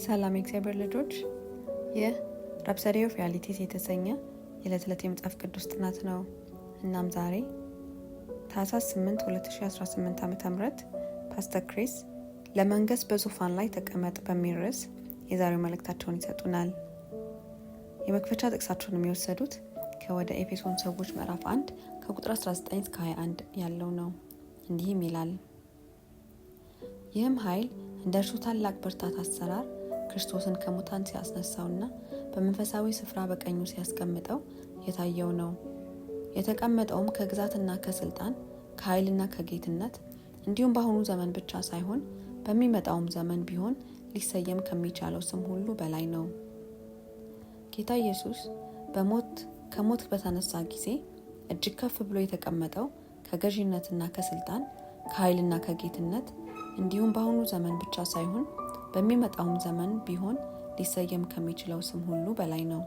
ሰላም የእግዚአብሔር ልጆች፣ ይህ ራፕሰዲ ኦፍ ሪያሊቲስ የተሰኘ የዕለት ተዕለት የመጽሐፍ ቅዱስ ጥናት ነው። እናም ዛሬ ታኅሳስ 8 2018 ዓ.ም ፓስተር ክሪስ ለመንገስ በዙፋን ላይ ተቀመጥ በሚል ርዕስ የዛሬው መልእክታቸውን ይሰጡናል። የመክፈቻ ጥቅሳቸውን የሚወሰዱት ከወደ ኤፌሶን ሰዎች ምዕራፍ 1 ከቁጥር 19 እስከ 21 ያለው ነው። እንዲህም ይላል፣ ይህም ኃይል እንደ እርሱ ታላቅ ብርታት አሰራር ክርስቶስን ከሙታን ሲያስነሳውና በመንፈሳዊ ስፍራ በቀኙ ሲያስቀምጠው የታየው ነው። የተቀመጠውም ከግዛትና ከስልጣን ከኃይልና ከጌትነት እንዲሁም በአሁኑ ዘመን ብቻ ሳይሆን በሚመጣውም ዘመን ቢሆን ሊሰየም ከሚቻለው ስም ሁሉ በላይ ነው። ጌታ ኢየሱስ ከሞት በተነሳ ጊዜ እጅግ ከፍ ብሎ የተቀመጠው ከገዢነትና ከስልጣን ከኃይልና ከጌትነት እንዲሁም በአሁኑ ዘመን ብቻ ሳይሆን በሚመጣውም ዘመን ቢሆን ሊሰየም ከሚችለው ስም ሁሉ በላይ ነው።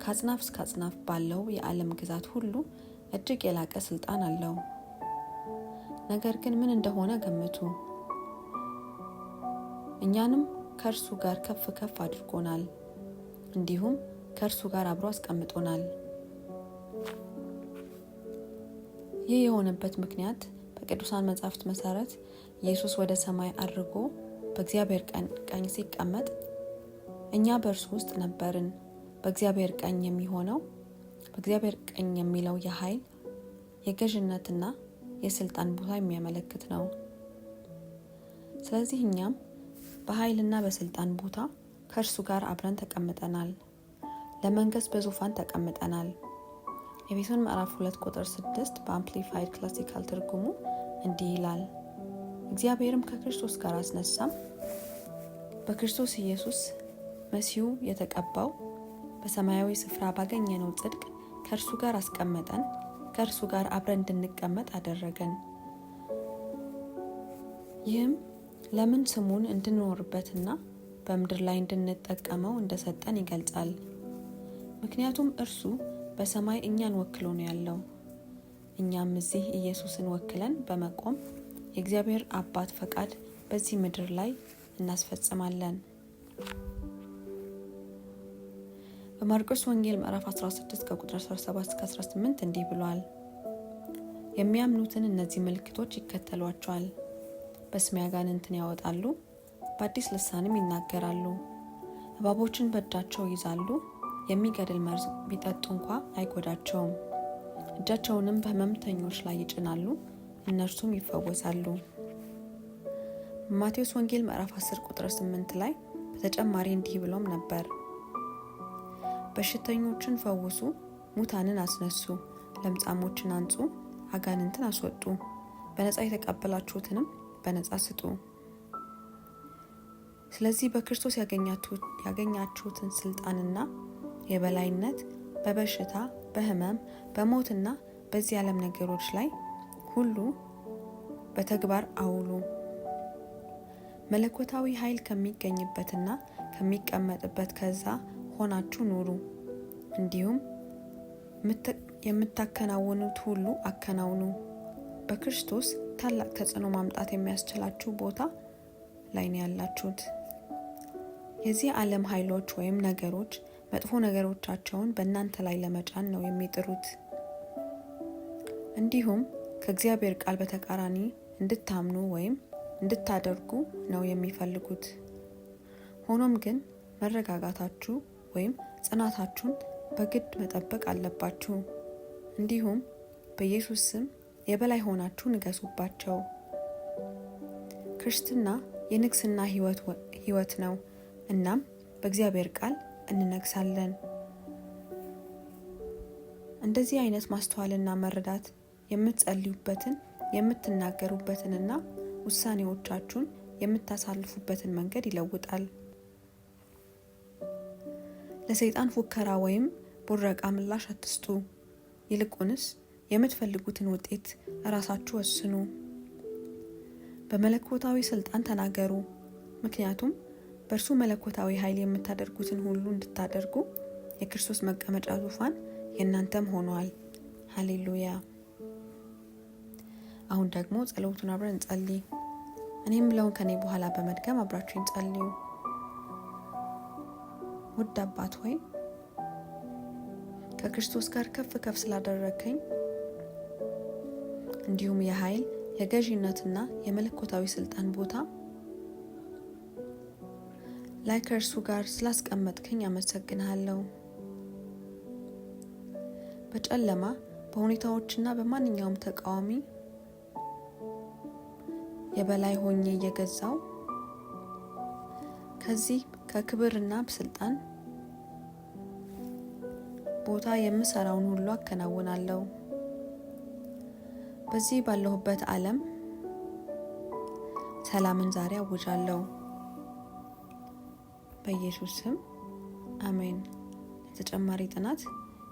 ከአጽናፍ እስከ አጽናፍ ባለው የዓለም ግዛት ሁሉ እጅግ የላቀ ስልጣን አለው። ነገር ግን ምን እንደሆነ ገምቱ። እኛንም ከእርሱ ጋር ከፍ ከፍ አድርጎናል፣ እንዲሁም ከእርሱ ጋር አብሮ አስቀምጦናል። ይህ የሆነበት ምክንያት በቅዱሳን መጻሕፍት መሰረት ኢየሱስ ወደ ሰማይ አድርጎ በእግዚአብሔር ቀኝ ሲቀመጥ እኛ በእርሱ ውስጥ ነበርን። በእግዚአብሔር ቀኝ የሚለው የኃይል የገዥነትና የስልጣን ቦታ የሚያመለክት ነው። ስለዚህ እኛም በኃይልና በስልጣን ቦታ ከእርሱ ጋር አብረን ተቀምጠናል፣ ለመንገስ በዙፋን ተቀምጠናል። ኤፌሶን ምዕራፍ 2 ቁጥር 6 በአምፕሊፋይድ ክላሲካል ትርጉሙ እንዲህ ይላል፣ እግዚአብሔርም ከክርስቶስ ጋር አስነሳም፣ በክርስቶስ ኢየሱስ መሲሁ የተቀባው በሰማያዊ ስፍራ ባገኘነው ጽድቅ ከእርሱ ጋር አስቀመጠን፣ ከእርሱ ጋር አብረን እንድንቀመጥ አደረገን። ይህም ለምን ስሙን እንድንኖርበትና በምድር ላይ እንድንጠቀመው እንደሰጠን ይገልጻል። ምክንያቱም እርሱ በሰማይ እኛን ወክሎ ነው ያለው። እኛም እዚህ ኢየሱስን ወክለን በመቆም የእግዚአብሔር አባት ፈቃድ በዚህ ምድር ላይ እናስፈጽማለን። በማርቆስ ወንጌል ምዕራፍ 16 ከቁጥር 17 እስከ 18 እንዲህ ብሏል፣ የሚያምኑትን እነዚህ ምልክቶች ይከተሏቸዋል። በስሜ አጋንንትን ያወጣሉ፣ በአዲስ ልሳንም ይናገራሉ፣ እባቦችን በእጃቸው ይይዛሉ፣ የሚገድል መርዝ ቢጠጡ እንኳ አይጎዳቸውም፣ እጃቸውንም በሕመምተኞች ላይ ይጭናሉ፣ እነርሱም ይፈወሳሉ። ማቴዎስ ወንጌል ምዕራፍ 10 ቁጥር 8 ላይ በተጨማሪ እንዲህ ብሎም ነበር፣ በሽተኞችን ፈውሱ፣ ሙታንን አስነሱ፣ ለምጻሞችን አንጹ፣ አጋንንትን አስወጡ፣ በነጻ የተቀበላችሁትንም በነጻ ስጡ። ስለዚህ በክርስቶስ ያገኛችሁትን ስልጣንና የበላይነት በበሽታ፣ በሕመም፣ በሞትና በዚህ ዓለም ነገሮች ላይ ሁሉ በተግባር አውሉ። መለኮታዊ ኃይል ከሚገኝበትና ከሚቀመጥበት ከዛ ሆናችሁ ኑሩ። እንዲሁም የምታከናውኑት ሁሉ አከናውኑ። በክርስቶስ ታላቅ ተጽዕኖ ማምጣት የሚያስችላችሁ ቦታ ላይ ነው ያላችሁት። የዚህ ዓለም ኃይሎች ወይም ነገሮች መጥፎ ነገሮቻቸውን በእናንተ ላይ ለመጫን ነው የሚጥሩት። እንዲሁም ከእግዚአብሔር ቃል በተቃራኒ እንድታምኑ ወይም እንድታደርጉ ነው የሚፈልጉት። ሆኖም ግን መረጋጋታችሁ ወይም ጽናታችሁን በግድ መጠበቅ አለባችሁ። እንዲሁም በኢየሱስ ስም የበላይ ሆናችሁ ንገሱባቸው። ክርስትና የንግስና ህይወት ነው። እናም በእግዚአብሔር ቃል እንነግሳለን። እንደዚህ አይነት ማስተዋልና መረዳት የምትጸልዩበትን፣ የምትናገሩበትንና ውሳኔዎቻችሁን የምታሳልፉበትን መንገድ ይለውጣል። ለሰይጣን ፉከራ ወይም ቡረቃ ምላሽ አትስጡ። ይልቁንስ የምትፈልጉትን ውጤት እራሳችሁ ወስኑ። በመለኮታዊ ስልጣን ተናገሩ፣ ምክንያቱም በእርሱ መለኮታዊ ኃይል የምታደርጉትን ሁሉ እንድታደርጉ የክርስቶስ መቀመጫ ዙፋን የእናንተም ሆኗል። ሃሌሉያ። አሁን ደግሞ ጸሎቱን አብረን እንጸልይ። እኔም ብለውን ከኔ በኋላ በመድገም አብራችሁን ጸልዩ። ውድ አባት ሆይ ከክርስቶስ ጋር ከፍ ከፍ ስላደረከኝ እንዲሁም የኃይል የገዢነትና የመለኮታዊ ስልጣን ቦታ ላይ ከእርሱ ጋር ስላስቀመጥከኝ አመሰግንሃለሁ። በጨለማ በሁኔታዎችና በማንኛውም ተቃዋሚ የበላይ ሆኜ እየገዛው ከዚህ ከክብርና ስልጣን ቦታ የምሰራውን ሁሉ አከናውናለሁ። በዚህ ባለሁበት ዓለም ሰላምን ዛሬ አውጃለሁ። በኢየሱስ ስም አሜን። ለተጨማሪ ጥናት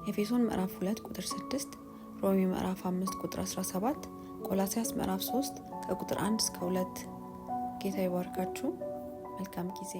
ኤፌሶን ምዕራፍ 2 ቁጥር 6፣ ሮሜ ምዕራፍ 5 ቁጥር 17፣ ቆላስይስ ምዕራፍ 3 ከቁጥር 1 እስከ 2። ጌታ ይባርካችሁ። መልካም ጊዜ